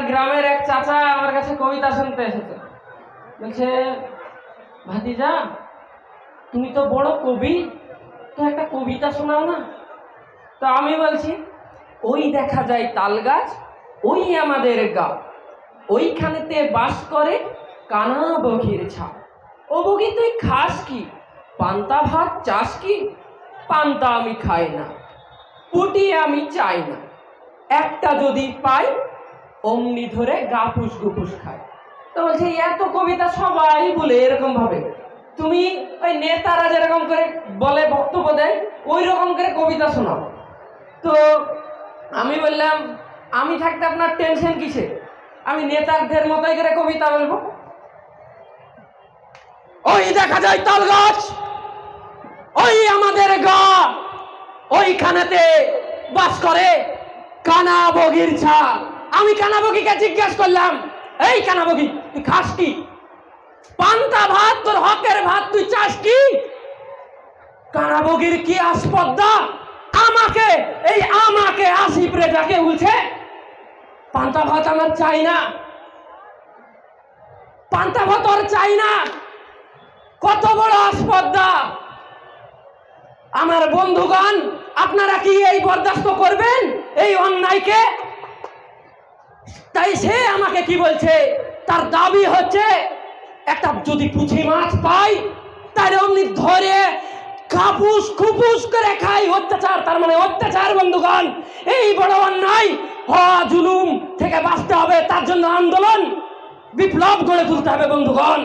গ্রামের এক চাচা আমার কাছে কবিতা শুনতে এসেছে। বলছে, ভাতিজা তুমি তো বড় কবি, তো একটা কবিতা শোনাও না। তো আমি বলছি, ওই দেখা যায় তাল গাছ, ওই আমাদের গা, ওইখানেতে বাস করে কানা বগির ছাপ। ও বগি তুই খাস কি, পান্তা ভাত চাস কি? পান্তা আমি খাই না, পুটি আমি চাই না, একটা যদি পাই অমনি ধরে গাপুস গুপুস খায়। তো বলছে, এত কবিতা সবাই বলে এরকম ভাবে, তুমি ওই নেতারা যেরকম করে বলে বক্তব্য দেয় ওই রকম করে কবিতা শোনাও। তো আমি বললাম, আমি থাকতে আপনার টেনশন কিসে, আমি নেতাদের মতোই করে কবিতা বলবো। ওই দেখা যায় তাল গাছ, ওই আমাদের গা, ওইখানেতে বাস করে কানা বগির ছাপ। আমি কানা বগিকে জিজ্ঞাসা করলাম, এই কানা বগি তুই খাস কি? পান্তা ভাত তোর হকের ভাত, তুই চাস কি? কানা বগির কি আসপদ্দা, আমাকে আসিফ রেজাকে বলছে পান্তা ভাত আমার চাই না, পান্তা ভাত আর চাই না। কত বড় আসপদ্দা! আমার বন্ধুগণ, আপনারা কি এই বরদাস্ত করবেন এই অন্যায়কে? তাই সে আমাকে কি বলছে, তার দাবি হচ্ছে একটা যদি পুঁটি মাছ পাই তাহলে অমনি ধরে কাপুস খুপুস করে খাই। অত্যাচার, তার মানে অত্যাচার বন্ধুগণ। এই বড় অন্যায় জুলুম থেকে বাঁচতে হবে, তার জন্য আন্দোলন বিপ্লব গড়ে তুলতে হবে বন্ধুগণ।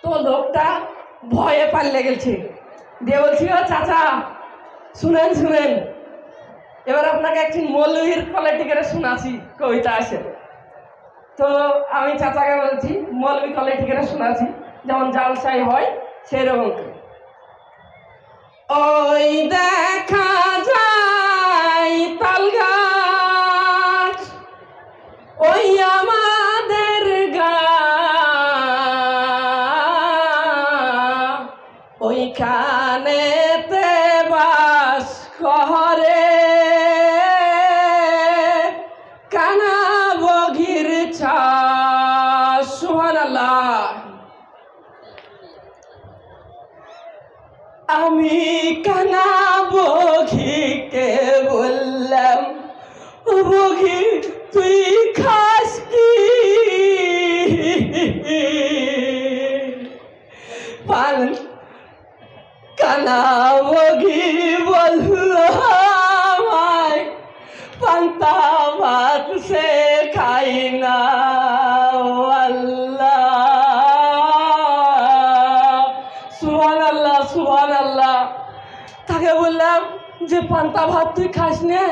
তো লোকটা ভয়ে পালিয়ে গেছে, দিয়ে বলছি, ও চাচা শুনেন শুনেন, এবার আপনাকে একটি মৌলবীর কলেটিকেরে শোনাচ্ছি, কবিতা আছে। তো আমি চাচাকে বলছি, মৌলবী কলেটিকেরে শোনাচ্ছি, যেমন জালসাই হয় সেরকম। ওই দেখা যায় তাল গাছ, ওই আমাদের গা, ওইখানেতে বাস করে কানা বগির ছাপ। সুবহানাল্লাহ। আমি কানা বগিকে বললাম, ও বগি তুই খাস কি? কানা বগি বলল, আমায় পান্তা ভাত সে খাই না। আল্লাহ, সুবহানাল্লাহ সুবহানাল্লাহ। তাকে বললাম যে পান্তা ভাত তুই খাস না,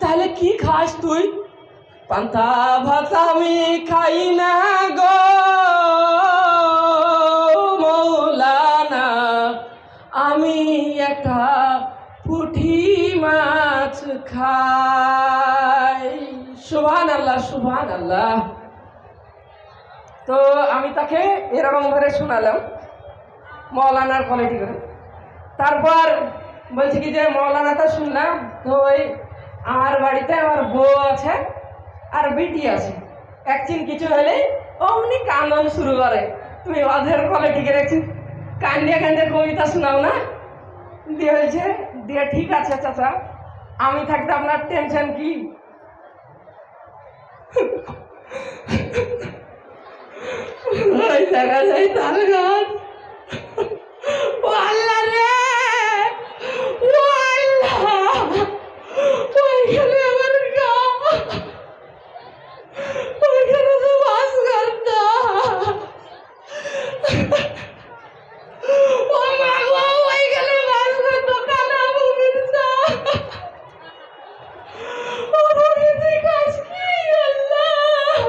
তাহলে কি খাস তুই? পান্তা ভাত আমি খাই না গো মৌলানা, আমি একটা পুঁটি মাছ খাই। সুবহানাল্লাহ সুবহানাল্লাহ। তো আমি তাকে এরকম ধরে শোনালাম মৌলানার কোয়ালিটি করে। তারপর বলছি কি যে মৌলানাটা শুনলাম, তো ওই আমার বাড়িতে আমার বউ আছে আর বিটি আছে, একদিন কিছু হলে অমনি কান্দন শুরু করে, তুমি অধের কোয়ালিটি করে কান্দিয়ে কান্দিয়ে কবিতা শোনাও না। দিয়ে হয়েছে, দিয়ে ঠিক আছে চাচা, আমি থাকতে আপনার টেনশন কি? ওই দেখা যায় তাল গাছ, ও আল্লাহ রে, ও আল্লাহ, ওইখানে আমার গা, ওইখানে তো বাস করতো। ও মা গো, ওইখানে বাস করতো কানা বগির ছাপ। ও বগি তুই খাস কি? আল্লাহ,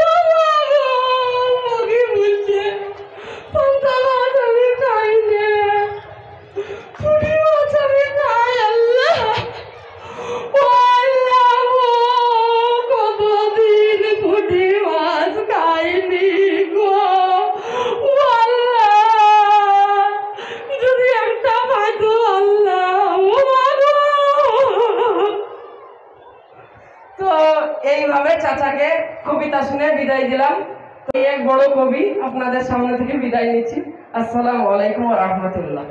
ও মা গো, বগি বলছে এইভাবে চাচাকে কবিতা শুনে বিদায় দিলাম। তো এক বড় কবি আপনাদের সামনে থেকে বিদায় নিচ্ছি। আসসালামু আলাইকুম ওয়া রাহমাতুল্লাহ।